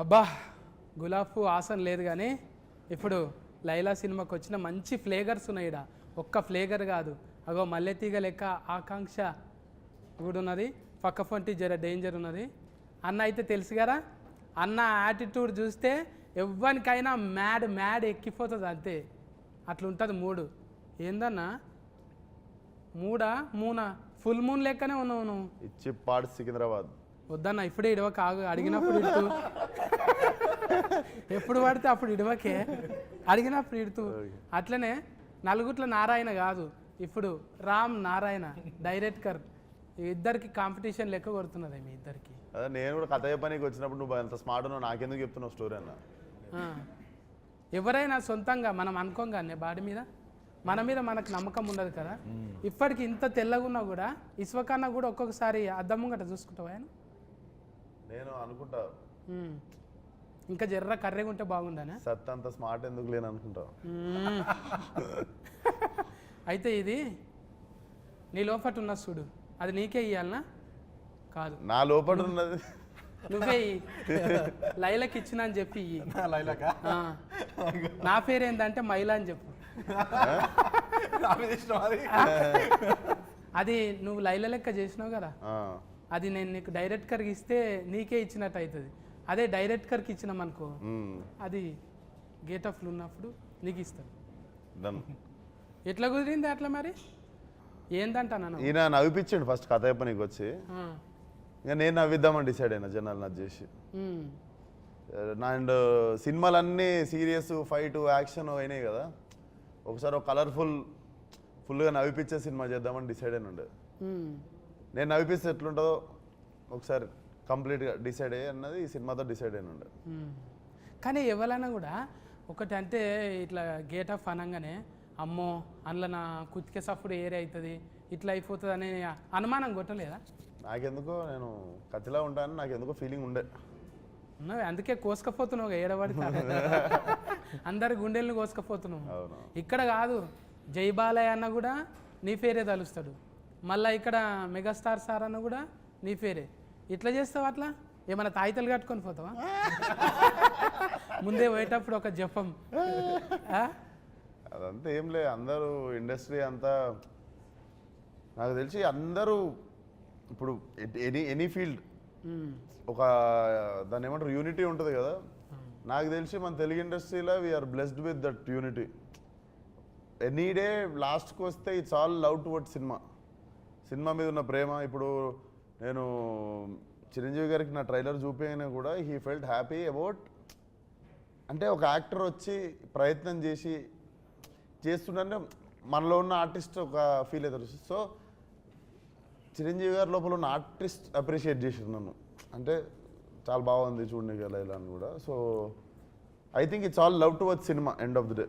అబ్బా గులాబ్ పువ్వు ఆసన లేదు కానీ ఇప్పుడు లైలా సినిమాకి వచ్చిన మంచి ఫ్లేవర్స్ ఉన్నాయి ఈడ. ఒక్క ఫ్లేవర్ కాదు, అగో మల్లెతీగ లెక్క ఆకాంక్ష కూడా ఉన్నది, పక్క ఫంటి జర డేంజర్ ఉన్నది. అన్న అయితే తెలుసు కదా, అన్న యాటిట్యూడ్ చూస్తే ఎవ్వరికైనా మ్యాడ్ మ్యాడ్ ఎక్కిపోతుంది అంతే, అట్లా ఉంటుంది మూడు. ఏందన్నా మూనా ఫుల్ మూన్ లెక్కనే ఉన్నావు నువ్వు. ఇచ్చి పాడు సికింద్రాబాద్ వద్దన్న ఇప్పుడే ఇడవక, ఆగు అడిగినప్పుడు ఇడుతూ, ఎప్పుడు పడితే అప్పుడు ఇడవకే, అడిగినప్పుడు ఇడుతూ. అట్లనే నలుగుట్ల నారాయణ కాదు, ఇప్పుడు రామ్ నారాయణ డైరెక్టర్, ఇద్దరికి కాంపిటీషన్ లెక్క కొడుతున్నది మీ ఇద్దరికి. అదే నేను కూడా కథ చెప్పడానికి వచ్చినప్పుడు నువ్వు అంత స్మార్ట్ ఉన్నావు, నాకెందుకు చెప్తున్నావు స్టోరీ అన్న. ఎవరైనా సొంతంగా మనం అనుకోగానే బాడీ మీద మన మీద మనకు నమ్మకం ఉండదు కదా. ఇప్పటికి ఇంత తెల్లగా ఉన్నా కూడా ఇసువకన్నా కూడా ఒక్కొక్కసారి అద్దం ముంగట చూసుకుంటావా ఆయన? నేను అనుకుంటా ఇంకా జర్ర కర్రెగా ఉంటే బాగుండనే. సత్ అంత స్మార్ట్ ఎందుకు లేని అనుకుంటా. అయితే ఇది నీ లోపట ఉన్న చూడు, అది నీకే ఇయ్యాలనా? కాదు, నా లోపల ఉన్నది నువ్వే లైలకి ఇచ్చిన అని చెప్పి నా పేరు ఏంటంటే మైలా అని చెప్పు. అది నువ్వు లైల లెక్క చేసినావు కదా, అది నేను నీకు డైరెక్టర్కి ఇస్తే నీకే ఇచ్చినట్టు అవుతుంది. అదే డైరెక్టర్కి ఇచ్చినాం అనుకో, అది గేట్ ఆఫ్లు ఉన్నప్పుడు నీకు ఇస్తాను. ఎట్లా కుదిరింది అట్లా మరి? ఏందంటాను ఈయన నవ్విపించండి ఫస్ట్ కథ చెప్పనీకి వచ్చి, ఇంకా నేను నవ్విద్దామని డిసైడ్ అయినా జనాలు నచ్చి చేసి. అండ్ సినిమాలన్నీ సీరియస్ ఫైట్ యాక్షన్ అయినాయి కదా, ఒకసారి ఒక ఫుల్గా నవ్విపించే సినిమా చేద్దామని డిసైడ్ అయిన ఉండే. నేను నవ్విపిస్తే ఎట్లుంటుందో ఒకసారి కంప్లీట్గా డిసైడ్ అయ్యి అన్నది ఈ సినిమాతో డిసైడ్ అయిన ఉండే. కానీ ఎవరైనా కూడా ఒకటి అంటే ఇట్లా గేట్ ఆఫ్ అనగానే అమ్మో అందులో నా కుతికే సఫ్డ్ ఏరియా అవుతుంది ఇట్లా అయిపోతుంది అనే అనుమానం కొట్టలేదా? నాకెందుకో నేను కత్తిలా ఉంటానని నాకెందుకో ఫీలింగ్ ఉండే. ఉన్నావు, అందుకే కోసుకపోతున్నావు ఏడబడితే అందరి గుండెల్ని కోసుకపోతున్నావు. ఇక్కడ కాదు, జై బాలయ్య అన్న కూడా నీ పేరే తలుస్తాడు, మళ్ళీ ఇక్కడ మెగాస్టార్ సార్ అన్న కూడా నీ పేరే. ఇట్లా చేస్తావు, అట్లా ఏమైనా తాయితలు కట్టుకొని పోతావా? ముందే పోయేటప్పుడు ఒక జపం. అదంతా ఏం లేదు, అందరూ ఇండస్ట్రీ అంతా నాకు తెలిసి అందరూ ఇప్పుడు ఎనీ ఫీల్డ్ ఒక దాన్ని ఏమంటారు యూనిటీ ఉంటుంది కదా. నాకు తెలిసి మన తెలుగు ఇండస్ట్రీలో we are blessed with that unity. Any day లాస్ట్కి వస్తే it's all love towards cinema మీద ఉన్న ప్రేమ. ఇప్పుడు నేను చిరంజీవి గారికి నా ట్రైలర్ చూపించినా కూడా హీ ఫెల్ట్ హ్యాపీ అబౌట్, అంటే ఒక యాక్టర్ వచ్చి ప్రయత్నం చేస్తుంటే మనలో ఉన్న ఆర్టిస్ట్ ఒక ఫీల్ అవుతారు. సో చిరంజీవి గారి లోపల ఉన్న ఆర్టిస్ట్ అప్రిషియేట్ చేసారు నన్ను, అంటే చాలా బాగుంది చూడండి ఇలా ఇలా అని కూడా. So I think it's all love towards cinema end of the day.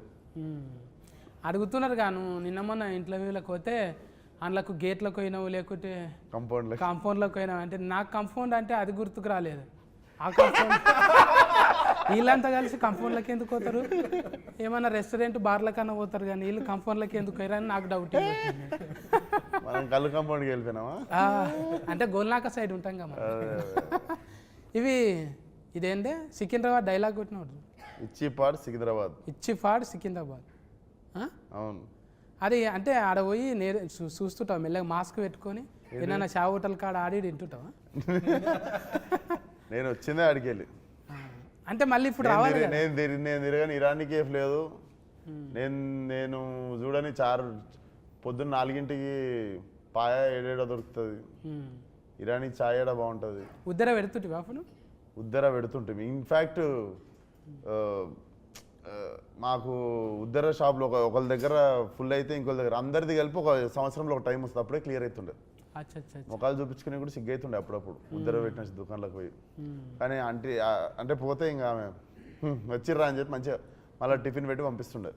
అడుగుతున్నారు గాను, నిన్న మొన్న ఇంటర్వ్యూలకు పోతే అందులోకి గేట్లకు పోయినావు లేకుంటే కాంపౌండ్లకు పోయినావు అంటే, నాకు కాంపౌండ్ అంటే అది గుర్తుకు రాలేదు. ఆ కాంపౌండ్ వీళ్ళంతా కలిసి కాంపౌండ్లకి ఎందుకు పోతారు? ఏమన్నా రెస్టారెంట్ బార్ల కన్నా పోతారు కానీ వీళ్ళు కాంపౌండ్లకి ఎందుకు పోయారని నాకు డౌట్. కళ్ళు కాంపౌండ్కి వెళ్ళిపోయినావా అంటే గోల్నాక సైడ్ ఉంటాం కదా. ఇదేంటే సికింద్రాబాద్ డైలాగ్ కొట్టినప్పుడు ఇచ్చి పాడు సికింద్రాబాద్. అవును, అది అంటే ఆడ పోయి చూస్తుంటావు మెల్లగా మాస్క్ పెట్టుకొని, ఏదైనా షా హోటల్ కాడ ఆడి తింటుంటావా? నేను వచ్చిందే ఆడికి వెళ్ళి, అంటే మళ్ళీ ఇప్పుడు రావాలి. నేను తిరగని ఇరానీ కేఫ్ లేదు, నేను చూడని పొద్దున్న 4ంటికి పాయ ఏడేడో దొరుకుతుంది, ఇరానీ చాయ్ ఏడా బాగుంటుంది. ఉద్దర పెడుతుంటే అప్పుడు ఉద్దర పెడుతుంటే ఇన్ఫ్యాక్ట్ మాకు ఉద్దర షాప్లో ఒకళ్ళ దగ్గర ఫుల్ అయితే ఇంకొక దగ్గర అందరిది కలిపి ఒక సంవత్సరంలో ఒక టైం వస్తుంది, అప్పుడే క్లియర్ అవుతుండే. ముఖాలు చూపించుకుని కూడా సిగ్గైతుండే అప్పుడప్పుడు ఉద్దర పెట్టిన దుకాణంలోకి పోయి. కానీ అంటే పోతే ఇంకా ఆమె వచ్చిర్రా అని చెప్పి మంచిగా మళ్ళీ టిఫిన్ పెట్టి పంపిస్తుండే.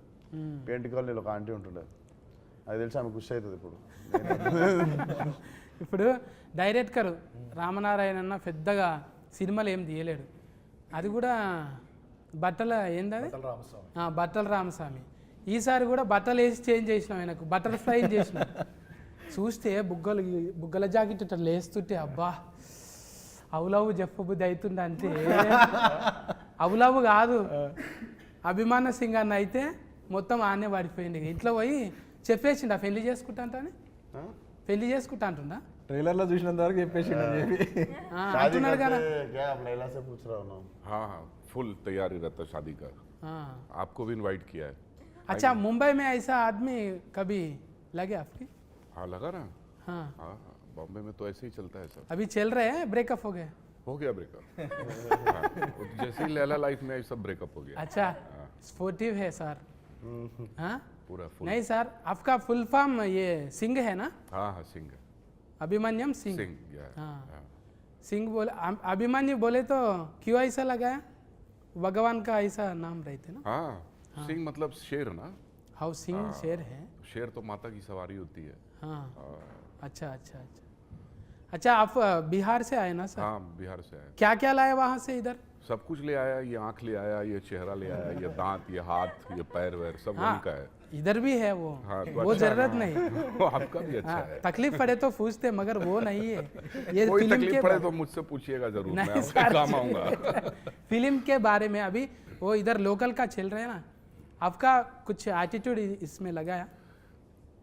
పెయింట్ కాలనీలో ఒక ఆంటీ ఉంటుండే, అది తెలిసి ఆమె ఖుషి అవుతుంది. ఇప్పుడు డైరెక్టర్ రామనారాయణ అన్న పెద్దగా సినిమాలు ఏం తీయలేడు, అది కూడా బట్టల బట్టల రామస్వామి. ఈసారి కూడా బట్టలు వేసి చేంజ్ చేసినాం, ఆయనకు బటర్ ఫ్లై చేసినాం. చూస్తే బుగ్గల జాకెట్ ఇట్లా లేస్తుంటే అబ్బా అవులవు చెప్పబుద్ధి అవుతుంది అంటే అవులవు కాదు అభిమాన సింగ్ అన్న అయితే మొత్తం ఆనే పడిపోయింది ఇంట్లో పోయి చెప్పేసిండు పెళ్లి చేసుకుంటా అంటని పెళ్లి చేసుకుంటా అంటుందా ట్రైలర్ లో చూసినంత వరకు చెప్పేసి शादी అంటున్నాడు కదా करते क्या आप लैला से पूछ रहा हूँ ना हाँ हाँ फुल तैयारी रहता है शादी का हाँ। आपको भी इनवाइट किया है अच्छा मुंबई में ऐसा आदमी कभी लगे आपकी हाँ लगा ना हाँ हाँ हाँ बॉम्बे में तो ऐसे ही चलता है सब अभी चल रहे हैं ब्रेकअप हो गए हो गया ब्रेकअप हाँ, जैसे ही लैला लाइफ में आई सब ब्रेकअप हो गया अच्छा स्पोर्टिव है सर हाँ पूरा फुल नहीं सर आपका फुल फॉर्म ये सिंह है ना हाँ हाँ सिंह अभिमन्यम सिंह सिंह या हाँ। हाँ। सिंह बोले अभिमन्यु बोले तो क्यों ऐसा लगाया भगवान का ऐसा नाम रहते ना हाँ सिंह मतलब शेर ना हाउ सिंह शेर है शेर तो माता की सवारी होती है हाँ अच्छा अच्छा अच्छा अच्छा आप बिहार से आए ना सर हाँ बिहार से आया क्या क्या लाए वहाँ से इधर सब कुछ ले आया ये आंख ले आया ये चेहरा ले आया ये दांत ये हाथ ये पैर वैर सब हाँ वहीं का है इधर भी है वो हाँ, तो वो अच्छा, जरूरत हाँ। नहीं आपका भी अच्छा हाँ, है तकलीफ पड़े तो पूछते मगर वो नहीं है ये कोई फिल्म तकलीफ के पड़े बारे- तो मुझसे पूछिएगा जरूर नहीं, मैं आपके सर। काम आऊंगा फिल्म के बारे में अभी वो इधर लोकल का चल रहा है ना आपका कुछ एटीट्यूड इसमें लगाया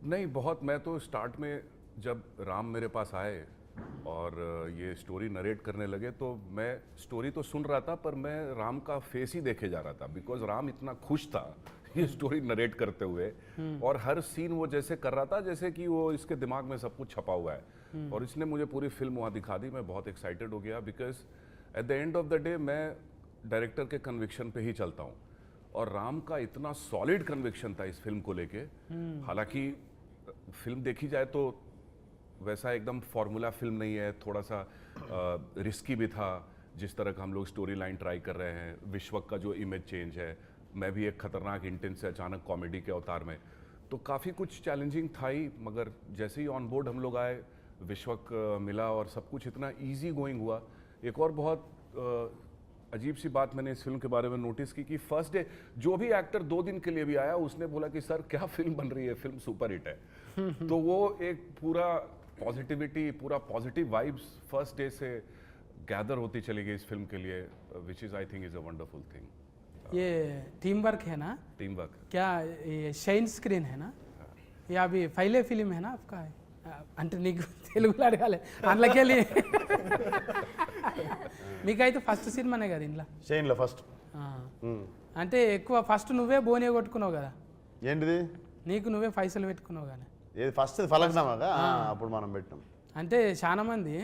नहीं बहुत मैं तो स्टार्ट में जब राम मेरे पास आए और ये स्टोरी नरेट करने लगे तो मैं स्टोरी तो सुन रहा था पर मैं राम का फेस ही देखे जा रहा था बिकॉज राम इतना खुश था ये स्टोरी नरेट करते हुए और हर सीन वो जैसे कर रहा था जैसे कि वो इसके दिमाग में सब कुछ छपा हुआ है और इसने मुझे पूरी फिल्म वहाँ दिखा दी मैं बहुत एक्साइटेड हो गया because at the end of the day मैं डायरेक्टर के कन्विक्शन पे ही चलता हूँ और राम का इतना सॉलिड कन्विक्शन था इस फिल्म को लेके हालांकि फिल्म देखी जाए तो वैसा एकदम फॉर्मूला फिल्म नहीं है थोड़ा सा रिस्की भी था जिस तरह का हम लोग स्टोरी लाइन ट्राई कर रहे हैं विश्वक का जो इमेज चेंज है मैं भी एक खतरनाक इंटेंस से अचानक कॉमेडी के अवतार में तो काफ़ी कुछ चैलेंजिंग था ही मगर जैसे ही ऑन बोर्ड हम लोग आए विश्वक मिला और सब कुछ इतना इजी गोइंग हुआ एक और बहुत अजीब सी बात मैंने इस फिल्म के बारे में नोटिस की कि फर्स्ट डे जो भी एक्टर 2 दिन के लिए भी आया उसने बोला कि सर क्या फिल्म बन रही है फिल्म सुपर हिट है तो वो एक पूरा पॉजिटिविटी पूरा पॉजिटिव वाइब्स फर्स्ट डे से गैदर होती चली गई इस फिल्म के लिए which is I think is a wonderful thing ये टीम वर्क है ना टीम वर्क क्या ये షైన్ స్క్రీన్ है ना ये अभी पहले फिल्म है ना आपका అంటే నీకు తెలుగులో అడగాలి అందులోకి వెళ్ళి మీకైతే ఫస్ట్ సినిమానే కదా ఇంట్లో షైన్లో ఫస్ట్ అంటే ఎక్కువ ఫస్ట్ నువ్వే బోనే కొట్టుకున్నావు కదా ఏంటిది నీకు నువ్వే పైసలు పెట్టుకున్నావు కానీ ఏది ఫస్ట్ ఫలక్నామాగా అప్పుడు మనం పెట్టినాం అంటే చాలా మంది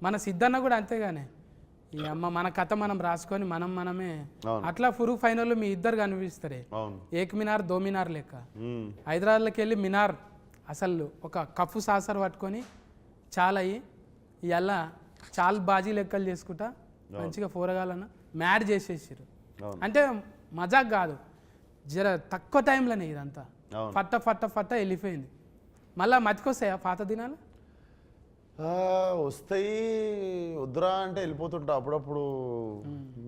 మన సిద్ధన్న కూడా అంతేగానే ఈ అమ్మ మన కథ మనం రాసుకొని మనమే అవును. అట్లా ఫురు ఫైనల్ మీ ఇద్దరు కనిపిస్తారే అవును ఏక్ మినార్ దో మినార్ లెక్క మ్మ్. హైదరాబాద్లోకి వెళ్ళి మినార్ అసలు ఒక కప్పు సాసర్ పట్టుకొని చాలా అయ్యి ఇలా చాలా బాజీ లెక్కలు చేసుకుంటా మంచిగా పోరగాలన్న మ్యాడ్ చేసేసారు అవును. అంటే మజాక్ కాదు జర తక్కువ టైంలోనే ఇదంతా అవును. ఫట్ట ఫట్ట ఫట్ట వెళ్ళిపోయింది మళ్ళీ మతికొస్తాయా పాత దినాలు వస్తాయి వద్దురా అంటే వెళ్ళిపోతుంటా అప్పుడప్పుడు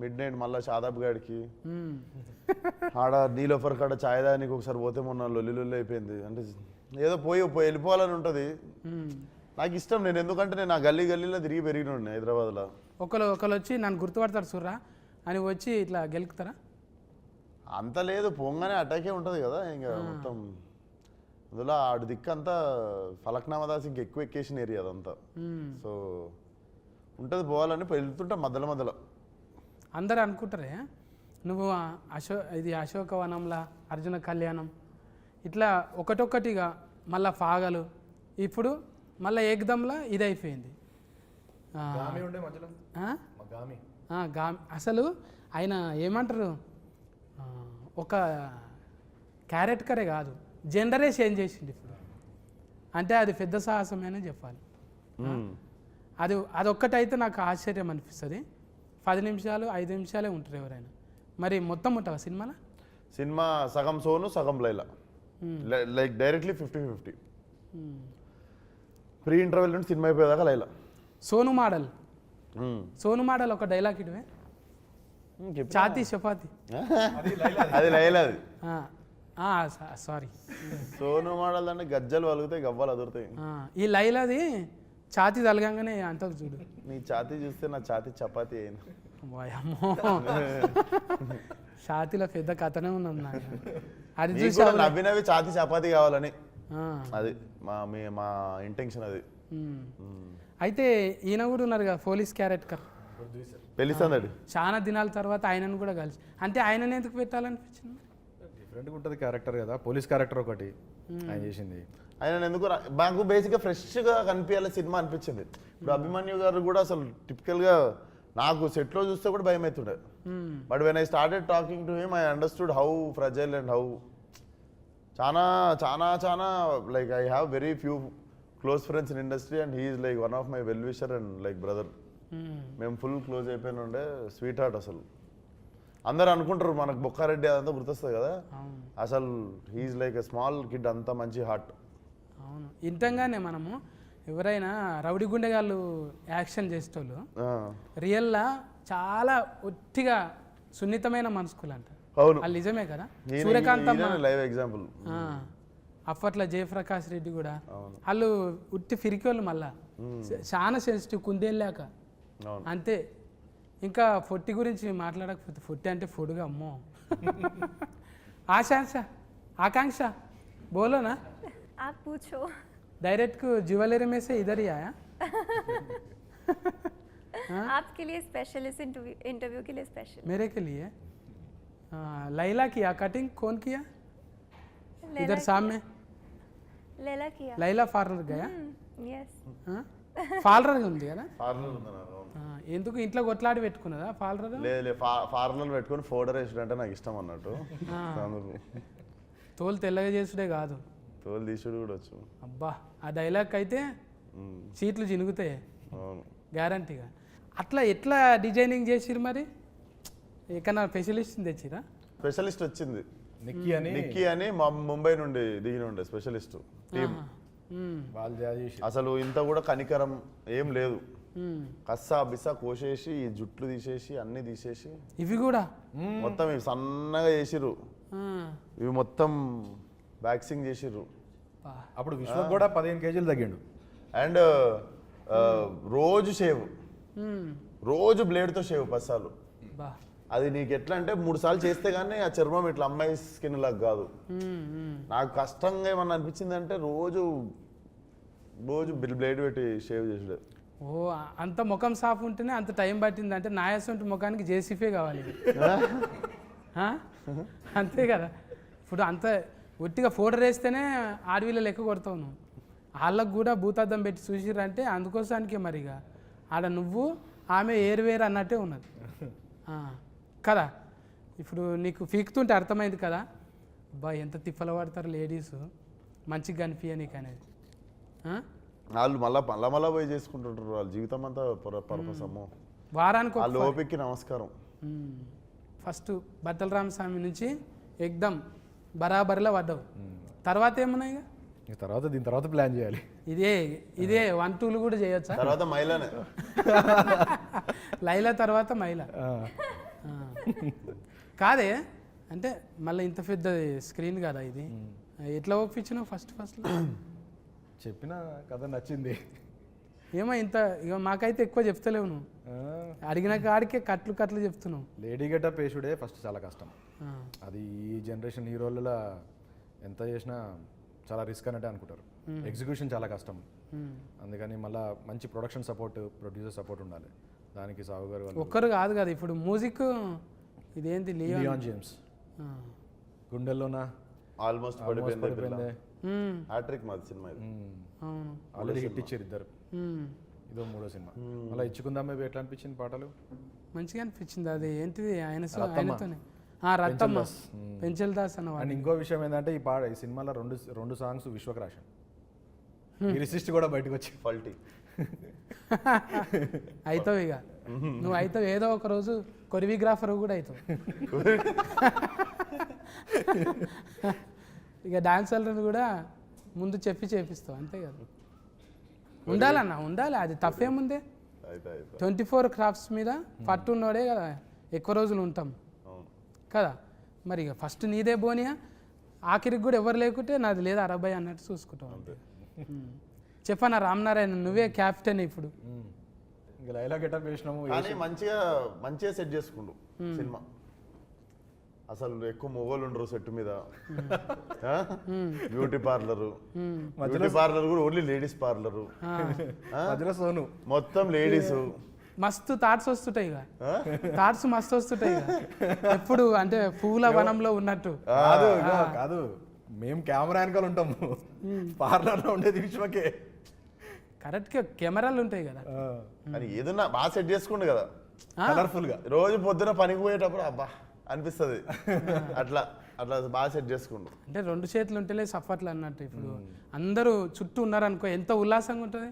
మిడ్ నైట్ మళ్ళీ షాదాబ్ గాడికి మ్మ్. ఆడ నీలోఫర్ కాడ ఛాయ్ దానికి ఒకసారి పోతే మొన్న లొల్లి అయిపోయింది అంటే ఏదో పోయి వెళ్ళిపోవాలని ఉంటుంది మ్మ్. నాకు ఇష్టం నేను ఎందుకంటే నేను ఆ గల్లీలో తిరిగి పెరిగిన హైదరాబాద్లో ఒకరు వచ్చి నన్ను గుర్తుపడతారు సుర్రా అని వచ్చి ఇట్లా గెలుకుతారా అంత లేదు పొంగనే అటాకే ఉంటుంది కదా ఇంకా మొత్తం అందులో ఆడి దిక్కు అంతా ఫలక్నామదాస్ ఇంక ఎక్కువ ఎక్కేసిన ఏరియా అదంతా మ్మ్. సో ఉంటుంది పోవాలని వెళ్తుంటా మధ్యలో అందరు అనుకుంటారే నువ్వు ఇది అశోకవనంలా అర్జున కళ్యాణం ఇట్లా ఒకటొక్కటిగా మళ్ళా ఫాగలు ఇప్పుడు మళ్ళీ ఏకదంలా ఇది అయిపోయింది ఉండే మధ్యలో గామి అసలు ఆయన ఏమంటారు ఒక క్యారెక్టరే కాదు జెండరే చేంజ్ చేసింది ఇప్పుడు అంటే అది పెద్ద సాహసమేనే చెప్పాలి అదొక్కటైతే నాకు ఆశ్చర్యం అనిపిస్తుంది 10 నిమిషాలు 5 నిమిషాలే ఉంటారు ఎవరైనా మరి మొత్తం ఉంటావా సినిమాలో సినిమా సగం సోను సగం Laila like directly 50-50 pre interval నుండి సినిమా అయిపోయేదాకా లైలా సోను మోడల్ ఒక డైలాగ్ ఇటువే చాతి చపాతి అది లైలాది సారీ సోను మోడల్ అంటే గజ్జలు వలుగుతాయి గవ్వలు అదురుతాయి ఈ లైలాది ఛాతీ తలగంగానే అంటారు చూడు. నీ ఛాతీ చూస్తే నా ఛాతీ చపాతీ అయింది. వాయమ్మో ఛాతీలో పెద్ద కథనే ఉన్నది నాకు. అది నీకు చూసి కూడా నవ్వి నవ్వి ఛాతీ చపాతీ కావాలని ఆ, అది మా ఇంటెన్షన్ అది. అయితే ఈయన కూడా ఉన్నారు కదా పోలీస్ క్యారెక్టర్, పెళ్లి సందడి చాలా దినాల తర్వాత ఆయనను కూడా కలిసి, అంటే ఆయనని ఎందుకు పెట్టాలనిపించింది? డిఫరెంట్గా ఉంటుంది క్యారెక్టర్ కదా, పోలీస్ క్యారెక్టర్ ఒకటి ఆయన చేసింది. ఆయన ఎందుకు మాకు బేసిక్గా ఫ్రెష్గా కనిపించాలి సినిమా అనిపించింది. ఇప్పుడు అభిమన్యు గారు కూడా అసలు టిపికల్గా నాకు సెట్లో చూస్తే కూడా భయం అవుతుండే. But when I started talking to him I understood how fragile and how చాలా చాలా చాలా like I have very few close friends in industry and he is like one of my well wisher and like brother. మేము full close అయిపోయిన ఉండే, sweet heart అసలు. అందరు అనుకుంటారు మనకు బొక్కారెడ్డి అదంతా గుర్తొస్తుంది కదా, అసలు he is like a small kid, అంత మంచి హార్ట్. అవును, ఇంతంగానే మనము ఎవరైనా రౌడీ గుండెగాళ్ళు యాక్షన్ చేసేటోళ్ళు రియల్లా చాలా ఒట్టిగా సున్నితమైన మనసుకులు అంట. అవును, వాళ్ళు నిజమే కదా. Suryakanthamma live example. అప్పట్లో జయప్రకాష్ రెడ్డి కూడా వాళ్ళు ఉట్టి ఫిరికోళ్ళు, మళ్ళా చాలా సెన్సిటివ్ కుందేళ్ళాక అంతే. ఇంకా ఫొట్టి గురించి మాట్లాడకపోతే, ఫొట్టి అంటే ఫుడ్గా అమ్మో. ఆకాంక్ష बोलो ना, आप पूछो। डायरेक्ट को ज्वेलरी में से इधर ही आया। आपके लिए स्पेशल, इस इंटरव्यू के लिए स्पेशल। मेरे के लिए लैला किया कटिंग, कौन किया? इधर सामने लैला किया। लैला पार्लर गया? यस। పార్లర్ ఉంది కదా, పార్లర్ ఉంది నాకు. ఎందుకు ఇంట్లో కొట్లాడి పెట్టుకున్నదా పార్లర్? లేదు పార్లర్ పెట్టుకొని ఫోటో వేసుడు అంటే నాకు ఇష్టం అన్నట్టు. తోలు తెల్లగా చేసుడే కాదు, తోలు తీసుడు కూడా వచ్చు. అబ్బా ఆ డైలాగ్ అయితే సీట్లు చినుగుతాయి అవును, గ్యారంటీగా. అట్లా ఎట్లా డిజైనింగ్ చేసిరు మరి? ఎక్కడన్నా స్పెషలిస్ట్ తెచ్చిరా? స్పెషలిస్ట్ వచ్చింది నిక్కీ అని మా ముంబై నుండి దిగిన ఉండే స్పెషలిస్ట్ టీమ్. వాళ్ళు చేసి అసలు ఇంత కూడా కనికరం ఏం లేదు, కస్సా బిస్సా కోసేసి ఈ జుట్లు తీసేసి అన్ని తీసేసి ఇవి కూడా మొత్తం ఇవి సన్నగా చేసిర్రు, ఇవి మొత్తం వ్యాక్సింగ్ చేసిర్రు. అప్పుడు విశ్వక్ కూడా 15 కేజీలు తగ్గిండు. అండ్ రోజు షేవ్, రోజు బ్లేడ్తో షేవ్ పస్సాలు. అది నీకు ఎట్లా అంటే 3 సార్లు చేస్తే కానీ ఆ చర్మం ఇట్లా అమ్మాయి స్కిన్ లాగా కాదు. నాకు కష్టంగా ఏమన్నా అనిపించింది అంటే రోజు బ్లేడ్ పెట్టి షేవ్ చేసాడు. ఓ అంత ముఖం సాఫ్ ఉంటేనే అంత టైం పట్టింది అంటే నాయసంటి ముఖానికి జేసీఫే కావాలి. అంతే కదా. ఇప్పుడు అంత ఒట్టిగా ఫోటో వేస్తేనే ఆడవిలో లెక్క కొడతావు నువ్వు. వాళ్ళకు కూడా భూతార్థం పెట్టి చూసిరంటే అందుకోసానికి మరిగా ఆడ నువ్వు ఆమె ఏరువేరు అన్నట్టే ఉన్నది కదా. ఇప్పుడు నీకు పీకుతుంటే అర్థమైంది కదా, బా ఎంత తిప్పల పడతారు లేడీస్ మంచిగా కనిపించ నీకు అనేది. వాళ్ళు మళ్ళా పోయి చేసుకుంటుంటారు, వాళ్ళ జీవితం అంతా పర్పస్. అమ్మో వారానికి వాళ్ళు ఓపిక్కి నమస్కారం. ఫస్ట్ బట్టల రామస్వామి నుంచి ఎగ్దమ్ బరాబరిలో పడ్డావు. తర్వాత ఏమున్నాయి? తర్వాత దీని తర్వాత ప్లాన్ చేయాలి. ఇదే 1, 2 కూడా చేయొచ్చా? తర్వాత మైలానే లైలా తర్వాత మైలా కాదే అంటే మళ్ళీ ఇంత పెద్ద స్క్రీన్ కదా ఇది, ఎట్లా ఒప్పించినావు ఫస్ట్ చెప్పిన కథ నచ్చింది. ఏమో ఇంత ఇక మాకైతే ఎక్కువ చెప్తలేవు నువ్వు, అడిగిన కాడికే కట్లు చెప్తున్నావు. లేడీ గెటప్ వేసుడే ఫస్ట్ చాలా కష్టం. అది ఈ జనరేషన్ హీరోలలో ఎంత చేసినా చాలా రిస్క్ అన్నట్టే అనుకుంటారు. ఎగ్జిక్యూషన్ చాలా కష్టం. అందుకని మళ్ళీ మంచి ప్రొడక్షన్ సపోర్ట్, ప్రొడ్యూసర్ సపోర్ట్ ఉండాలి. దానికి సాగు గారు ఒక్కరు కాదు కదా. ఇప్పుడు మ్యూజిక్ ఇదేంటి లియాన్ జేమ్స్ గుండెల్లోనా ఆల్మోస్ట్ పడిపోయింది. హ్యాట్రిక్ మాది సినిమా ఇది. ఆల్రెడీ హిట్ ఇచ్చారు ఇద్దరు. ఇదో 3వ సినిమా. మళ్ళీ ఇచ్చుకుందాం మేబీ ఎట్లా అనిపించింది పాటలు? మంచిగా అనిపించింది. అది ఏంటిది ఆయనతోనే రత్తమ్మ పెంచల్ దాస్ అన్న. అండ్ ఇంకో విషయం ఏంటంటే ఈ సినిమాలో రెండు సాంగ్స్ విశ్వక్ రాశాను. లిరిసిస్ట్ కూడా బయటకు వచ్చి ఫల్టీ అవుతావు ఇక నువ్వు అవుతావు, ఏదో ఒక రోజు కొరియోగ్రాఫర్ కూడా అవుతావు. ఇక డాన్సర్లను కూడా ముందు చేపిస్తావు అంతే కదా. ఉండాలన్నా ఉండాలి, అది తప్పేముందే. 24 క్రాఫ్ట్స్ మీద పట్టున్నోడే కదా ఎక్కువ రోజులు ఉంటాం కదా. మరి ఇక ఫస్ట్ నీదే బోనియా, ఆఖరికి కూడా ఎవరు లేకుంటే నాది లేదా అరబాయ్ అన్నట్టు చూసుకుంటాం అంతే. చెప్పనా రామనారాయణ నువ్వే క్యాప్టెన్ ఇప్పుడు. ఇంకా లైలా గెటప్ వేసినాము. కానీ మంచిగా సెట్ చేసుకుండు సినిమా. అసలు ఎక్కువ మొగోళ్ళు ఉండరు సెట్ మీద. బ్యూటీ పార్లర్ కూడా ఓన్లీ లేడీస్ పార్లరు. మధ్యలో సోను మొత్తం లేడీస్. మస్తు థాట్స్ వస్తుంటాయి ఇక, థాట్స్ మస్తు వస్తుంటాయి ఇక. ఎప్పుడు అంటే పూల వనంలో ఉన్నట్టు. కాదు కాదు, మేము కెమెరా వెనకాల ఉంటాము, పార్లర్లో ఉండేది విశ్వకే. కరెక్ట్గా కెమెరాలు ఉంటాయి కదా. కానీ ఏదన్నా బాగా సెట్ చేసుకుండు కదా కలర్ఫుల్ గా. రోజు పొద్దున పనికి పోయేటప్పుడు అబ్బా అనిపిస్తుంది. అట్లా అట్లా బాగా సెట్ చేసుకుండు. అంటే 2 చేతులు ఉంటేలే సఫర్లు అన్నట్టు. ఇప్పుడు అందరూ చుట్టూ ఉన్నారనుకో ఎంత ఉల్లాసంగా ఉంటుంది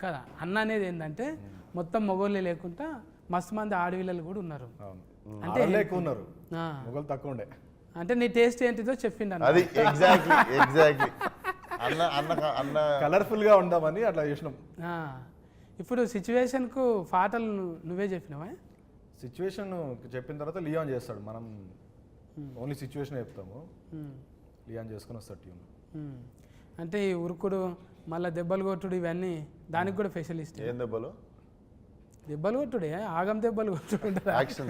కదా. అన్న అనేది ఏంటంటే మొత్తం మొగోళ్ళే లేకుండా మస్తు మంది ఆడవిల్లలు కూడా ఉన్నారు. అంటే ఎక్కువ ఉన్నారు, మొగలు తక్కువ ఉండే. అంటే నీ టేస్ట్ ఏంటిదో చెప్పిండు అన్న. అది ఎగ్జాక్ట్లీ అన్న అన్న అన్న కలర్ఫుల్ గా ఉందామని అట్లా చేసినాం. ఇప్పుడు సిచ్యువేషన్కు పాటలు నువ్వే చెప్పినావా? సిచ్యువేషన్ చెప్పిన తర్వాత లియాన్ చేస్తాడు, మనం ఓన్లీ సిచ్యువేషన్ చెప్తాము, లియాన్ చేసుకుని వస్తాడు ట్యూన్. అంటే ఈ ఉరుకుడు మళ్ళీ దెబ్బలు కొట్టుడు ఇవన్నీ దానికి కూడా స్పెషలిస్ట్. ఏం దెబ్బలు? దెబ్బలు కొట్టుడే, ఆగం దెబ్బలు కొట్టుడు. Action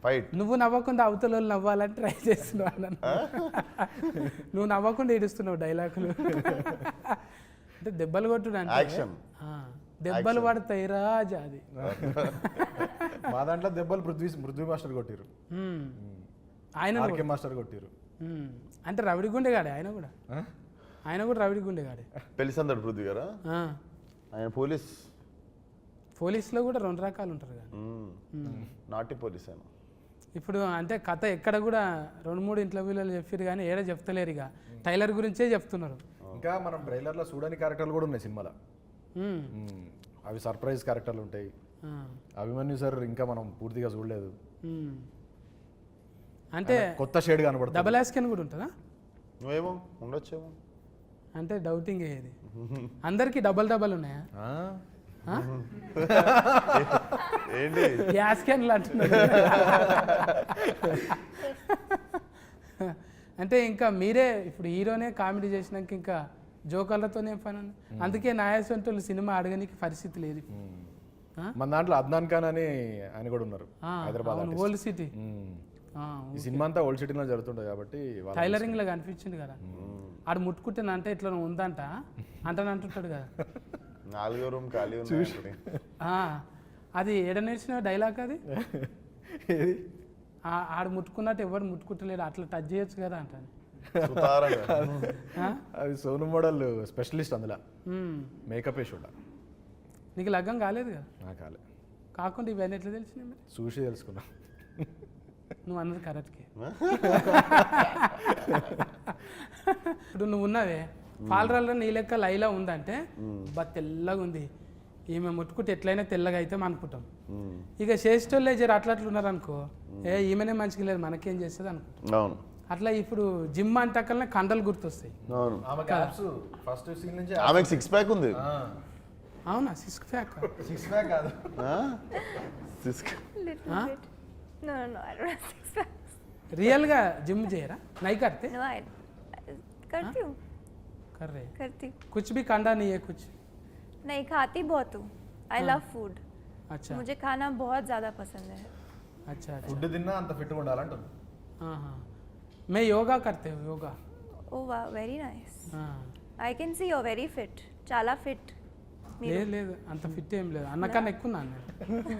fight. నువ్వు నవ్వకుండా అవతల వాళ్ళు నవ్వాలని ట్రై చేస్తున్నావు అన్న. నువ్వు నవ్వకుండా ఏడుస్తున్నావు డైలాగులు. అంటే దెబ్బలు కొట్టుడు అంటే యాక్షన్. దెబ్బలు పడతాయి రాజా అది. మా దాంట్లో దెబ్బలు పృథ్వీ మాస్టర్ కొట్టిరు, ఆయన మాస్టర్ కొట్టిరు. అంటే రవిడి గుండెగాడే ఆయన కూడా. ఆయన కూడా రవిడి గుండెగాడే. పెళ్లిసందడు పృథ్వీ గారా? ఆయన పోలీస్లో కూడా 2 రకాలు ఉంటారు కదా. నాటి పోలీస్ ఆయన. ఇప్పుడు అంటే కథ ఎక్కడ కూడా 2-3 ఇంటర్వ్యూలలో చెప్పారు కానీ ఏడ చెప్తలేరు. ఇక టైలర్ గురించే చెప్తున్నారు. ఇంకా మనం ట్రైలర్లో చూడని క్యారెక్టర్లు కూడా ఉన్నాయి సినిమాలో. అవి సర్ప్రైజ్ క్యారెక్టర్లు ఉంటాయి. అభిమన్యు సార్ ఇంకా మనం పూర్తిగా చూడలేదు, అంటే కొత్త షేడ్ కనబడుతుంది. డబల్ యాస్కెన్ కూడా ఉంటుందా? నువ్వేమో ఉండొచ్చేమో అంటే డౌటింగ్ ఏది. అందరికి డబల్ ఉన్నాయా? ఏంటి యాస్కెన్లు అంటున్నారు. అంటే ఇంకా మీరే ఇప్పుడు హీరోనే కామెడీ చేసినాక ఇంకా జోకర్లతోనే పని ఉంది. అందుకే నాయసంటోళ్ళు సినిమా అడగనికి పరిస్థితి లేదు. మన దాంట్లో అద్నాన్ ఖాన్ అని ఆయన కూడా ఉన్నారు, హైదరాబాద్ ఓల్డ్ సిటీ. ఈ సినిమా అంతా ఓల్డ్ సిటీలో జరుగుతుంటుంది కాబట్టి టైలరింగ్ లో కనిపించింది కదా. ఆడు ముట్టుకుంటేనంటే ఇట్లా ఉందంట అంటాడు కదా. 4వ రూమ్ ఖాళీ ఉంది. అది ఏడ నేర్చిన డైలాగ్ అది. ఆడు ముట్టుకున్నట్టు ఎవరు ముట్టుకుంటలేడు, అట్లా టచ్ చేయొచ్చు కదా అంటాను. అది సోను మోడల్ స్పెషలిస్ట్ అందులో మేకప్ వేసి ఉండ. నీకు లగ్గం కాలేదు కదా? నాకు కాలే. కాకుండా ఇవన్నీ ఎట్లా తెలిసినాయి మరి? చూసి తెలుసుకున్నా. నువ్వు అన్నది కరెక్ట్కే. ఇప్పుడు నువ్వు ఉన్నావే పాలరాల్లో నీ లెక్క లైలా ఉందంటే బా తెల్లగా ఉంది, ఈమె ముట్టుకుంటే ఎట్లయినా తెల్లగా అయితే అనుకుంటాం. ఇక చేసేటోళ్ళే జర అట్లా ఉన్నారు అనుకో, ఈమెనే మంచిగా లేదు మనకేం చేస్తుంది అనుకుంటాం. అట్లా ఇప్పుడు జిమ్ అంటకల్నే కండలు గుర్తొస్తాయి. ఫస్ట్ సీన్ నుంచి ఆమెకి 6 ప్యాక్ ఉంది. అవునా? 6 ప్యాక్ కాదు, रियल గా जिम చేయరా? नहीं करते? No, I करती हूँ. कर रहे? करती हूँ. कुछ भी कांडा नहीं है कुछ? नहीं, खाती बहुत हूँ. I love food. अच्छा. मुझे खाना बहुत ज़्यादा पसंद है. अच्छा अच्छा. ఫుడ్ తిన్నా అంత ఫిట్ గా ఉండాలంటుంది. हाँ. मैं योगा करते हूँ, yoga. Oh wow, very nice. हाँ. I can see you're very fit. చాలా fit. లేదు అంత ఫిట్ ఏం లేదు, అన్నకన్నా ఎక్కువ ఉన్నాను నేను.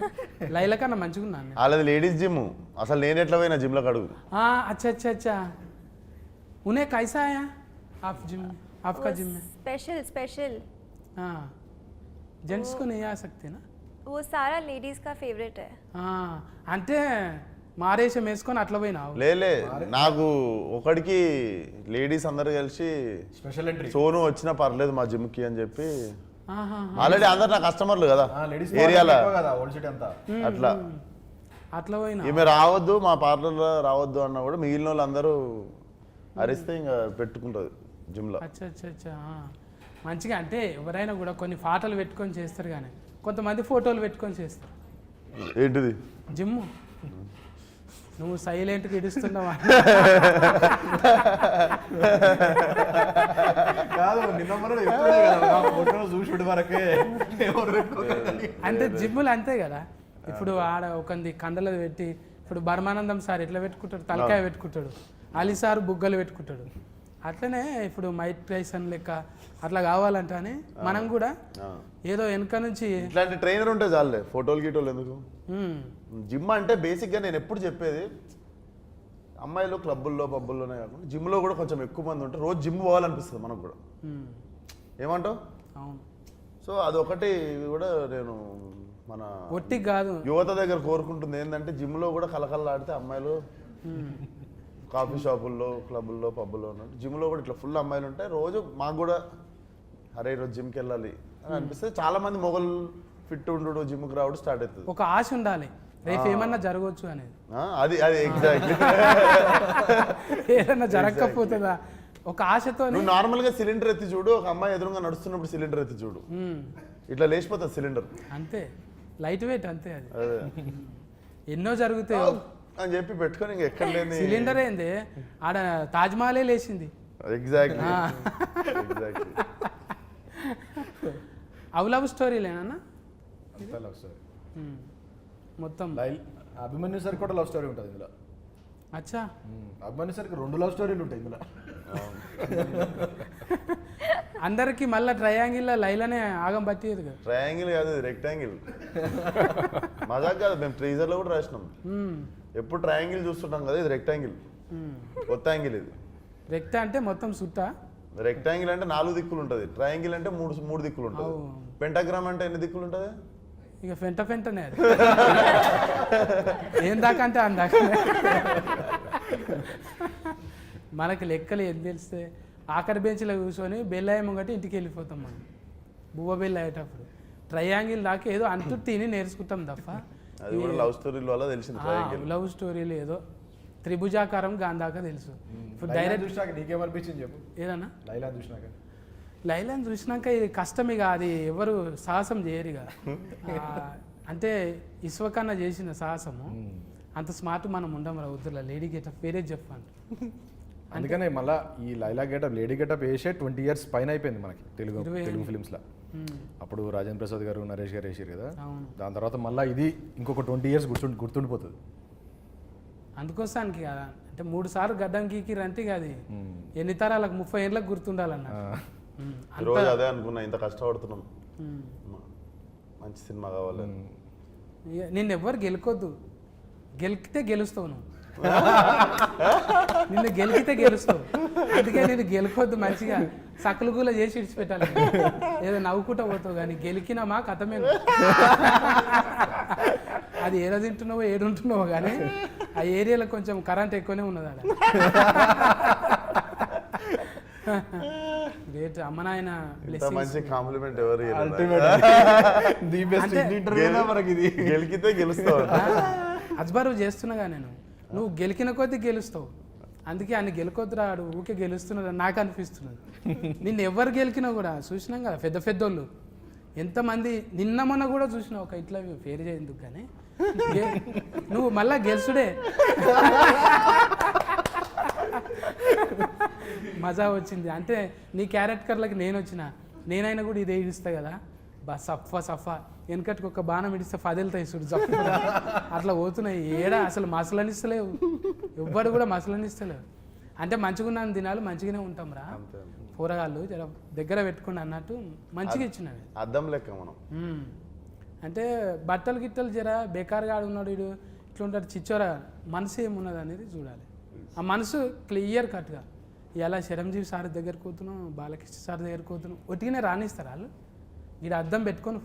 లైల కన్నా మంచిగా ఉన్నాను నేను. వాళ్ళది లేడీస్ జిమ్. అసలు నేను ఎట్లా పోయినా జిమ్ లో అడుగు. अच्छा अच्छा अच्छा. उन्हें कैसा है आप जिम में? आपका जिम में स्पेशल. हाँ, जेंट्स को नहीं आ सकते ना? वो सारा लेडीज का फेवरेट है. అంటే మారేషం వేసుకొని అట్లా పోయినావు? లేలే, నాకు ఒకడికి లేడీస్ అందరు కలిసి స్పెషల్ ఎంట్రీ సోను వచ్చినా పర్లేదు మా జిమ్ కి అని చెప్పి, ఆల్రెడీ అందరు నా కస్టమర్లు కదా ఏరియాలో, అట్లా ఈమె రావద్దు మా పార్లర్లో రావద్దు అన్న కూడా మిగిలిన వాళ్ళు అందరూ అరిస్తే ఇంకా పెట్టుకుంటుంది జిమ్ లో. అచ్చా. మంచిగా అంటే ఎవరైనా కూడా కొన్ని ఫోటోలు పెట్టుకొని చేస్తారు, కానీ కొంతమంది ఫోటోలు పెట్టుకొని చేస్తారు. ఏంటిది? జిమ్ నువ్వు సైలెంట్గా ఇడుస్తున్నావా? కాదు నిన్న ఫోటో చూసి వరకే అంటే జిమ్ములు అంతే కదా. ఇప్పుడు ఆడ ఒకంది కండలు పెట్టి, ఇప్పుడు బర్మానందం సార్ ఎట్లా పెట్టుకుంటాడు, తలకాయ పెట్టుకుంటాడు, అలీ సార్ బుగ్గలు పెట్టుకుంటాడు. అట్లనే ఇప్పుడు మైక్ టైసన్ లెక్క అట్లా కావాలంటే అని మనం కూడా ఏదో వెనక నుంచి ఇట్లాంటి ట్రైనర్ ఉంటే చాలే, ఫోటోలు గీటోలు ఎందుకు. జిమ్ అంటే బేసిక్గా నేను ఎప్పుడు చెప్పేది, అమ్మాయిలు క్లబ్బుల్లో పబ్బుల్లోనే కాకుండా జిమ్లో కూడా కొంచెం ఎక్కువ మంది ఉంటే రోజు జిమ్ పోవాలనిపిస్తుంది మనకు కూడా. ఏమంటావు? అవును. సో అదొకటి కూడా నేను మన ఒట్టి కాదు యువత దగ్గర కోరుకుంటుంది ఏంటంటే, జిమ్లో కూడా కలకల్లాడితే అమ్మాయిలు కాఫీ షాపుల్లో క్లబ్బుల్లో పబ్బుల్లో ఉన్నట్టు జిమ్లో కూడా ఇట్లా ఫుల్ అమ్మాయిలు ఉంటాయి. రోజు మాకు కూడా అరే ఈరోజు జిమ్కి వెళ్ళాలి అని అనిపిస్తే చాలా మంది మొగలు ఫిట్ ఉండు జిమ్కి రావడం స్టార్ట్ అవుతుంది. ఒక ఆశ ఉండాలి, రేపు ఏమన్నా జరగవచ్చు అనేది. అది ఎగ్జాక్ట్లీ. ఏదన్నా జరగకపోతుందా ఒక ఆశతో. నువ్వు నార్మల్గా సిలిండర్ ఎత్తి చూడు, ఒక అమ్మాయి ఎదురుగా నడుస్తున్నప్పుడు సిలిండర్ ఎత్తి చూడు, ఇట్లా లేచిపోతుంది సిలిండర్. అంతే, లైట్ వెయిట్ అంతే. అది ఎన్నో జరుగుతాయి అని చెప్పి పెట్టుకొని ఇంక ఎక్కడ లేని సిలిండర్ ఏంది ఆడ తాజ్మహలే లేచింది. ఎగ్జాక్ట్లీ. అవు లవ్ స్టోరీలేనా లవ్ స్టోరీ మొత్తం? అభిమన్యు సార్ కూడా లవ్ స్టోరీ ఉంటుంది ఇందులో. అచ్చా, అభిమన్యు సార్కి 2 లవ్ స్టోరీలు ఉంటాయి ఇందులో. అందరికి మళ్ళీ ట్రయాంగిల్ లైలానే ఆగం పట్టేది కదా. ట్రయాంగిల్ కాదు, రెక్టాంగిల్. మజాక్ కాదు, మేము ట్రీజర్లో కూడా రాసినాం. ఎప్పుడు ట్రయాంగిల్ చూస్తుంటాం కదా, ఇది రెక్టాంగిల్, కొత్త యాంగిల్ ఇది. రెక్ట అంటే మొత్తం సుట్ట, రెక్టాంగిల్ అంటే 4 దిక్కులు ఉంటుంది, ట్రయాంగిల్ అంటే 3 దిక్కులు ఉంటుంది. పెంటాగ్రామ్ అంటే ఎన్ని దిక్కులు ఉంటుంది? ఇక ఫెంటనే అది. ఏం దాకా అంటే అందాక మనకి లెక్కలు ఏం తెలిస్తే ఆఖరి బెంచ్లో కూర్చొని బెల్లయ్య ముంగటి ఇంటికి వెళ్ళిపోతాం మనం, బువ్వ బెల్ల అయ్యేటప్పుడు. ట్రయాంగిల్ దాకా ఏదో అంటూ తిని నేర్చుకుంటాం తప్ప అది కూడా లవ్ స్టోరీల వల్ల తెలిసింది. లవ్ స్టోరీలు ఏదో త్రిభుజాకారం గాంధాక తెలుసు. ఇప్పుడు డైరెక్ట్ చూసినాక నీకేమనిపించింది చెప్పు. ఏదన్నా లైలా చూసినాక? లైలాని చూసినాక ఇది కష్టమిగా, అది ఎవరు సాహసం చేయరుగా. అంటే ఇస్వకన్నా చేసిన సాహసము అంత స్మార్ట్ మనం ఉండం రా వద్దులా. లేడీ గెటప్ వేరే చెప్పాను. అందుకనే మళ్ళీ ఈ లైలా గెటప్ లేడీ గెటప్ వేసే 20 years పైన అయిపోయింది మనకి తెలుగు ఫిలిమ్స్లో. అప్పుడు రాజేంద్ర ప్రసాద్ గారు నరేష్ గారు వేసారు కదా, దాని తర్వాత మళ్ళీ ఇది ఇంకొక 20 years గుర్తుండిపోతుంది. అందుకోసానికి కదా, అంటే 3 సార్లు గడ్డం గీకిరంటే అది ఎన్ని తరాలకు 30 ఏళ్ళకి గుర్తుండాలన్న. రోజు అదే అనుకున్నా, ఇంత కష్టపడుతున్నాం, మంచి సినిమా కావాలి. నిన్ను ఎవ్వరు గెలుకొద్దు, గెలికితే గెలుస్తావు నువ్వు. నిన్ను గెలికితే గెలుస్తావు, అందుకే నేను గెలుకొద్దు, మంచిగా సకలు గూల చేసి ఇడిచిపెట్టాలి. ఏదో నవ్వుకుంటా పోతావు కానీ గెలికినామా కథమే. అది ఏదో తింటున్నావో ఏడుంటున్నావో కానీ ఆ ఏరియాలో కొంచెం కరెంట్ ఎక్కువనే ఉన్నది అలా. గ్రేట్ అమ్మ నాయన మంచి కాంప్లిమెంట్ ఎవరు గెలికితే గెలుస్తావు. అజ్బరువు చేస్తున్నాగా నేను, నువ్వు గెలికిన కొద్దీ గెలుస్తావు, అందుకే అన్ని గెలుకొద్దు రాడు ఊకే గెలుస్తున్నది నాకు అనిపిస్తున్నది. నిన్ను ఎవరు గెలికినా కూడా చూసినాం కదా, పెద్ద పెద్దోళ్ళు ఎంతమంది. నిన్న మొన్న కూడా చూసినావు ఒక ఇట్లా పేరు చేయందుకు కానీ నువ్వు మళ్ళా గెలుసుడే. మజా వచ్చింది అంటే నీ క్యారెక్టర్లకి నేను వచ్చిన, నేనైనా కూడా ఇదే ఇడిస్తా కదా, సఫా వెనకటికి ఒక బాణం ఇడిస్తే 10 వెళ్తాయి చూడు జప్పు, అట్లా పోతున్నాయి. ఏడా అసలు మసలనిస్తలేవు, ఎవ్వడు కూడా మసలనిస్తలేవు. అంటే మంచిగా దినాలు మంచిగానే ఉంటాం రా, కూరగాయలు జర దగ్గర పెట్టుకుని అన్నట్టు మంచిగా ఇచ్చినవి. అద్దం లెక్క మనం. అంటే బట్టలు గిట్టలు జర బేకారుగా ఆడున్నాడు వీడు ఇట్లా ఉంటాడు చిచ్చోరా, మనసు ఏమున్నది అనేది చూడాలి. ఆ మనసు క్లియర్ కట్గా ఇలా చిరంజీవి సార్ దగ్గరికి పోతున్నాం, బాలకృష్ణ సార్ దగ్గరికి పోతున్నాం, ఒట్టిగానే రాణిస్తారు వాళ్ళు. వీడు అద్దం పెట్టుకొని